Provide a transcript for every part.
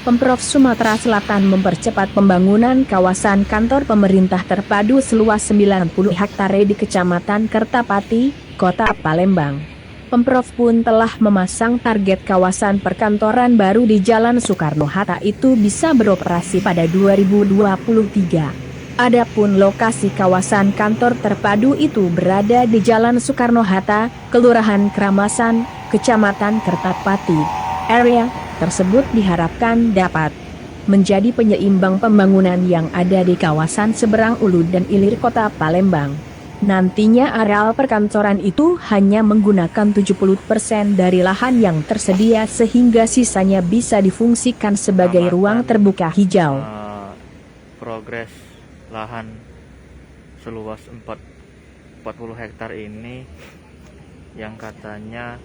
Pemprov Sumatera Selatan mempercepat pembangunan kawasan kantor pemerintah terpadu seluas 90 hektare di Kecamatan Kertapati, Kota Palembang. Pemprov pun telah memasang target kawasan perkantoran baru di Jalan Soekarno-Hatta itu bisa beroperasi pada 2023. Adapun lokasi kawasan kantor terpadu itu berada di Jalan Soekarno-Hatta, Kelurahan Keramasan, Kecamatan Kertapati. Area tersebut diharapkan dapat menjadi penyeimbang pembangunan yang ada di kawasan seberang Ulu dan Ilir Kota Palembang. Nantinya areal perkantoran itu hanya menggunakan 70% dari lahan yang tersedia sehingga sisanya bisa difungsikan sebagai ruang terbuka hijau. Progres lahan seluas 40 hektar ini yang katanya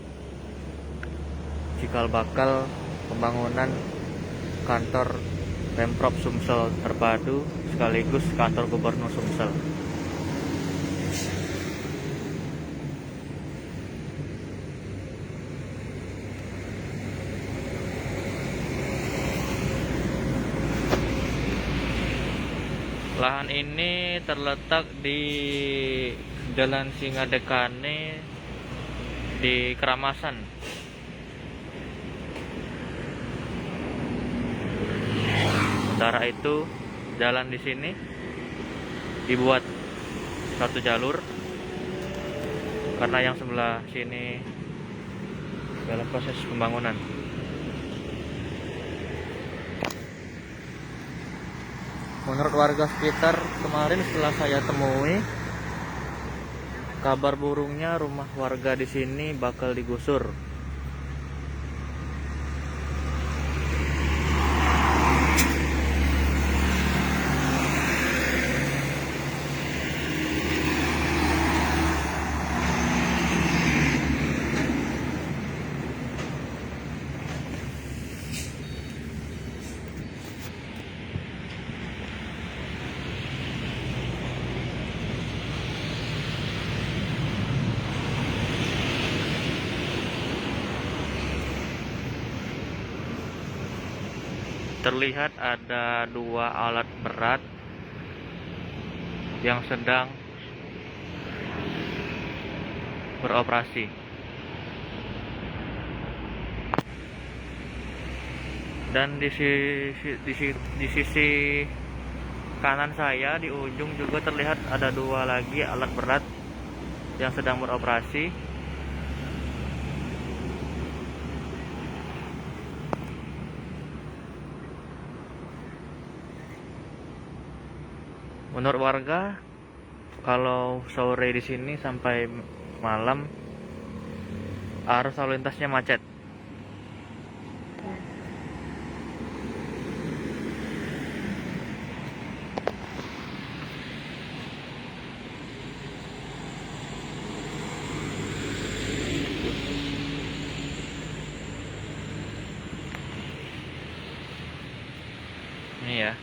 cikal bakal pembangunan kantor Pemprov Sumsel terpadu sekaligus kantor Gubernur Sumsel. Lahan ini terletak di Jalan Singadekane di Keramasan. Sementara itu, jalan di sini dibuat satu jalur karena yang sebelah sini dalam proses pembangunan. Menurut warga sekitar, kemarin setelah saya temui, kabar burungnya rumah warga di sini bakal digusur. Terlihat ada dua alat berat yang sedang beroperasi. Dan di sisi kanan saya di ujung juga terlihat ada dua lagi alat berat yang sedang beroperasi. Menurut warga, kalau sore di sini sampai malam arus lalu lintasnya macet. Ini ya,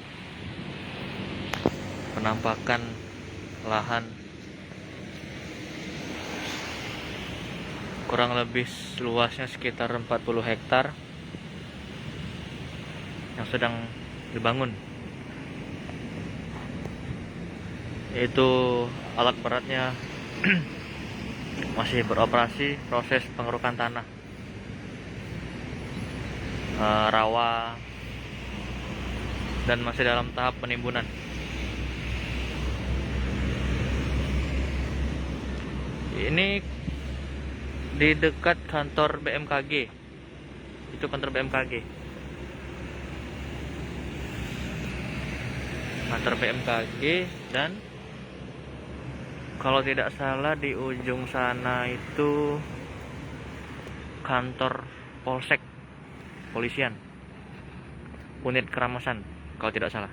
penampakan lahan kurang lebih luasnya sekitar 40 hektar yang sedang dibangun, yaitu alat beratnya masih beroperasi proses pengerukan tanah, rawa, dan masih dalam tahap penimbunan. Ini di dekat kantor BMKG. Itu kantor BMKG. Kantor BMKG, dan kalau tidak salah di ujung sana itu kantor Polsek Polisian Unit Keramasan kalau tidak salah.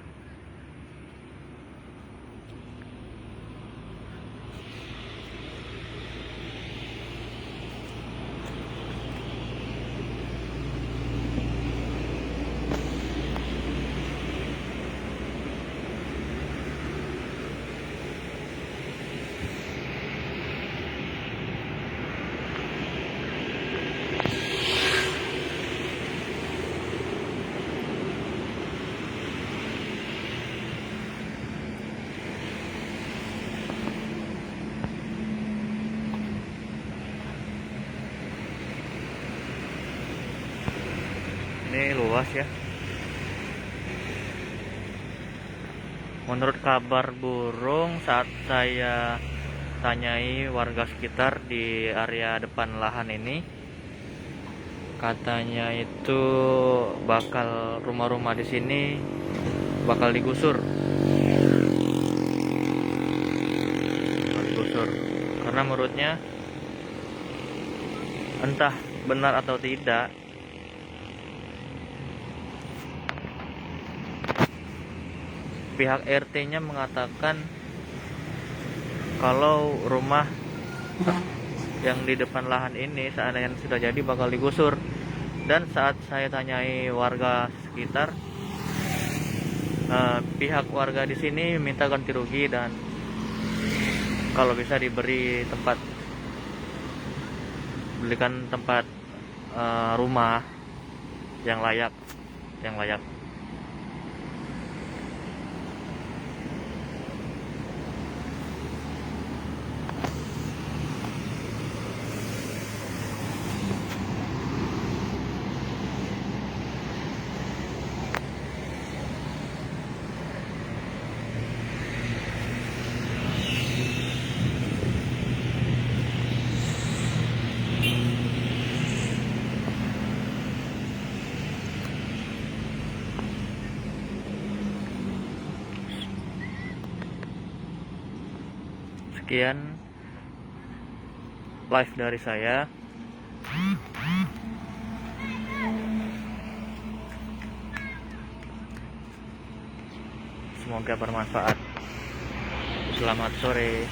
ini luas ya. Menurut kabar burung saat saya tanyai warga sekitar di area depan lahan ini, katanya itu bakal rumah-rumah di sini bakal digusur. Karena menurutnya entah benar atau tidak, pihak RT-nya mengatakan kalau rumah yang di depan lahan ini seandainya sudah jadi bakal digusur. Dan saat saya tanyai warga sekitar, pihak warga di sini minta ganti rugi dan kalau bisa belikan tempat rumah yang layak. Sekian live dari saya. Semoga bermanfaat. Selamat sore.